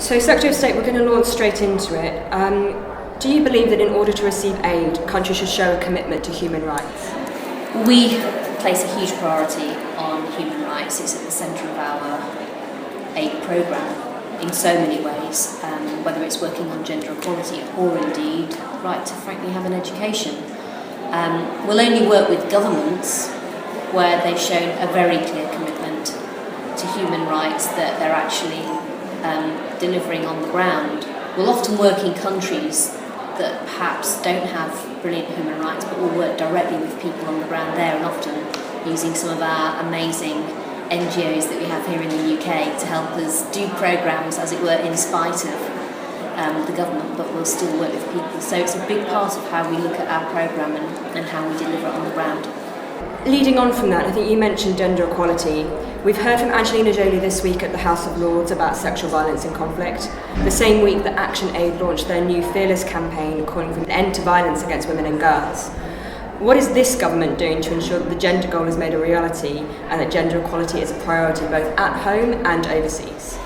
So, Secretary of State, we're going to launch straight into it. Do you believe that in order to receive aid, countries should show a commitment to human rights? We place a huge priority on human rights. It's at the centre of our aid programme in so many ways, whether it's working on gender equality or indeed the right to frankly have an education. We'll only work with governments where they've shown a very clear commitment to human rights that they're actually delivering on the ground. We'll often work in countries that perhaps don't have brilliant human rights, but will work directly with people on the ground there, and often using some of our amazing NGOs that we have here in the UK to help us do programmes, as it were, in spite of the government, but we'll still work with people. So it's a big part of how we look at our programme and how we deliver it on the ground. Leading on from that, I think you mentioned gender equality. We've heard from Angelina Jolie this week at the House of Lords about sexual violence in conflict. The same week that ActionAid launched their new Fearless campaign calling for an end to violence against women and girls. What is this government doing to ensure that the gender goal is made a reality and that gender equality is a priority both at home and overseas?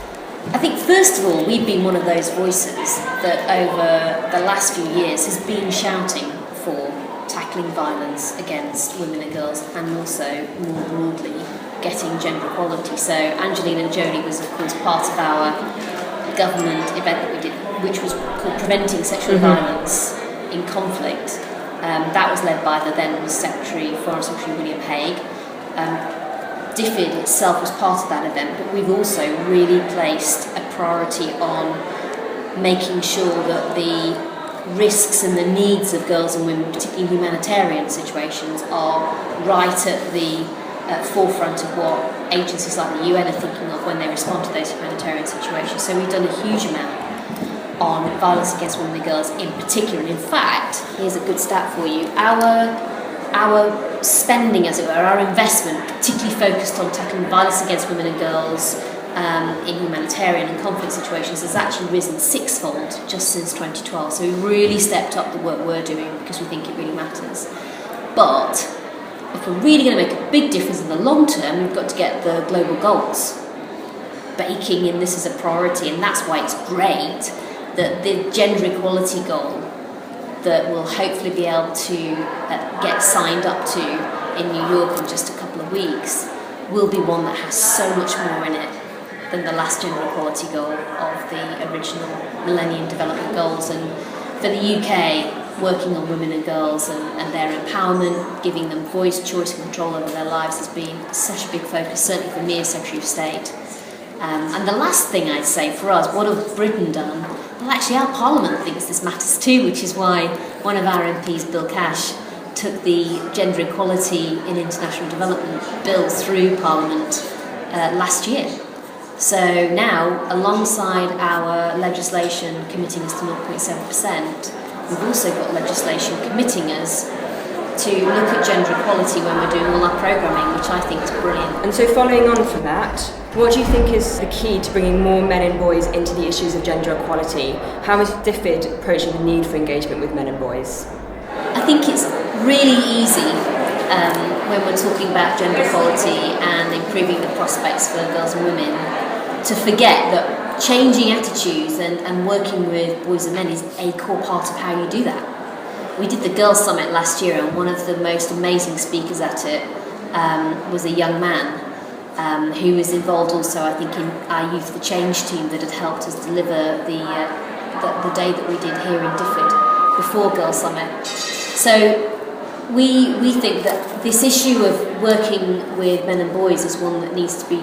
I think first of all, we've been one of those voices that over the last few years has been shouting for tackling violence against women and girls, and also more broadly getting gender equality. So Angelina Jolie was of course part of our government event that we did, which was called Preventing Sexual Violence in Conflict. That was led by the then Foreign Secretary William Hague. DFID itself was part of that event, but we've also really placed a priority on making sure that the risks and the needs of girls and women, particularly in humanitarian situations, are right at the forefront of what agencies like the UN are thinking of when they respond to those humanitarian situations. So we've done a huge amount on violence against women and girls in particular. And in fact, here's a good stat for you. Our spending, as it were, our investment, particularly focused on tackling violence against women and girls in humanitarian and conflict situations, has actually risen sixfold just since 2012. So we've really stepped up the work we're doing because we think it really matters. But if we're really going to make a big difference in the long term, we've got to get the global goals baking in this as a priority, and that's why it's great that the gender equality goal that we'll hopefully be able to get signed up to in New York in just a couple of weeks will be one that has so much more in it than the last gender equality goal of the original Millennium Development Goals. And for the UK, working on women and girls and their empowerment, giving them voice, choice and control over their lives has been such a big focus, certainly for me as Secretary of State. And the last thing I'd say for us, what have Britain done? Well, actually our Parliament thinks this matters too, which is why one of our MPs, Bill Cash, took the Gender Equality in International Development bill through Parliament last year. So now, alongside our legislation committing us to 0.7%, we've also got legislation committing us to look at gender equality when we're doing all our programming, which I think is brilliant. And so following on from that, what do you think is the key to bringing more men and boys into the issues of gender equality? How is DFID approaching the need for engagement with men and boys? I think it's really easy when we're talking about gender equality and improving the prospects for girls and women to forget that changing attitudes and working with boys and men is a core part of how you do that. We did the Girls' Summit last year, and one of the most amazing speakers at it was a young man who was involved also, I think, in our Youth for Change team that had helped us deliver the day that we did here in DFID before Girls' Summit. So we think that this issue of working with men and boys is one that needs to be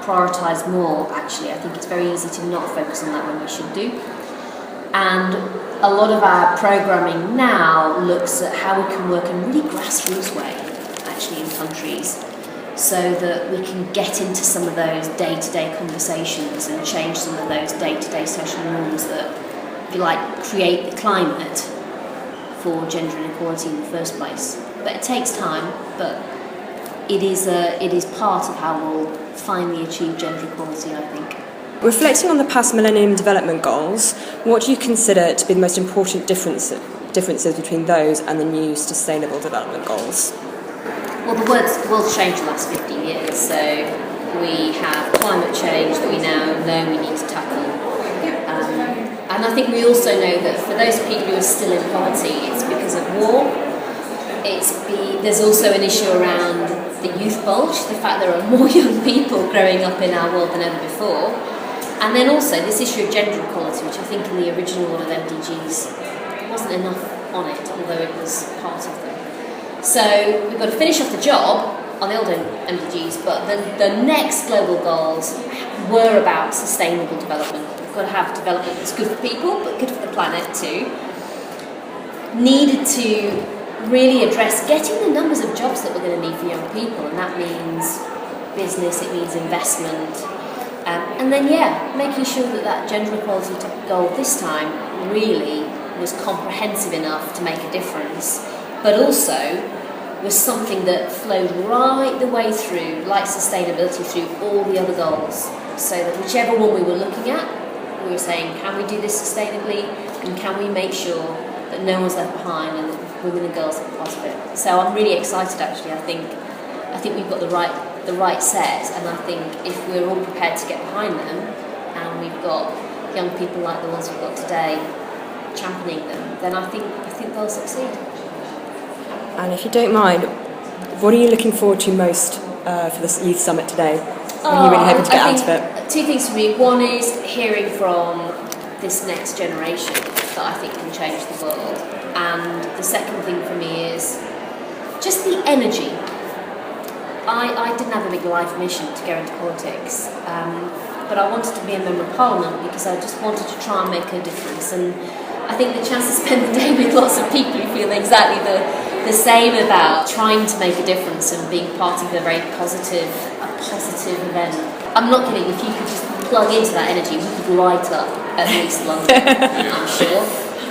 prioritised more, actually. I think it's very easy to not focus on that when we should do. And a lot of our programming now looks at how we can work in a really grassroots way, actually, in countries, so that we can get into some of those day-to-day conversations and change some of those day-to-day social norms that, if you like, create the climate for gender inequality in the first place. But it takes time, but it is part of how we'll finally achieve gender equality, I think. Reflecting on the past Millennium Development Goals, what do you consider to be the most important differences between those and the new Sustainable Development Goals? Well, the world's changed the last 50 years, so we have climate change that we now know we need to tackle. And I think we also know that for those people who are still in poverty, it's because of war. There's also an issue around the youth bulge, the fact there are more young people growing up in our world than ever before. And then also this issue of gender equality, which I think in the original one of MDGs wasn't enough on it, although it was part of them. So we've got to finish off the job on the old MDGs, but the next global goals were about sustainable development. We've got to have development that's good for people, but good for the planet too. Needed to really address getting the numbers of jobs that we're going to need for young people, and that means business, it means investment, and then making sure that gender equality goal this time really was comprehensive enough to make a difference, but also was something that flowed right the way through, like sustainability, through all the other goals, so that whichever one we were looking at, we were saying, can we do this sustainably, and can we make sure that no one's left behind and that women and girls are part of it. So I'm really excited actually. I think we've got the right set, and I think if we're all prepared to get behind them, and we've got young people like the ones we've got today championing them, then I think they'll succeed. And if you don't mind, what are you looking forward to most for this Youth Summit today? What are you really hoping to get out of it? Two things for me. One is hearing from this next generation that I think can change the world. And the second thing for me is just the energy. I didn't have a big life mission to go into politics, but I wanted to be a member of Parliament because I just wanted to try and make a difference. And I think the chance to spend the day with lots of people who feel exactly the same about trying to make a difference and being part of a very positive event. I'm not kidding, if you could just plug into that energy, we could light up at least London, I'm sure.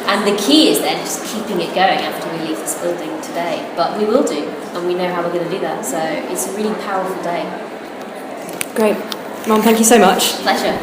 And the key is then just keeping it going after we leave this building today. But we will do, and we know how we're going to do that. So it's a really powerful day. Great. Mum, thank you so much. Pleasure.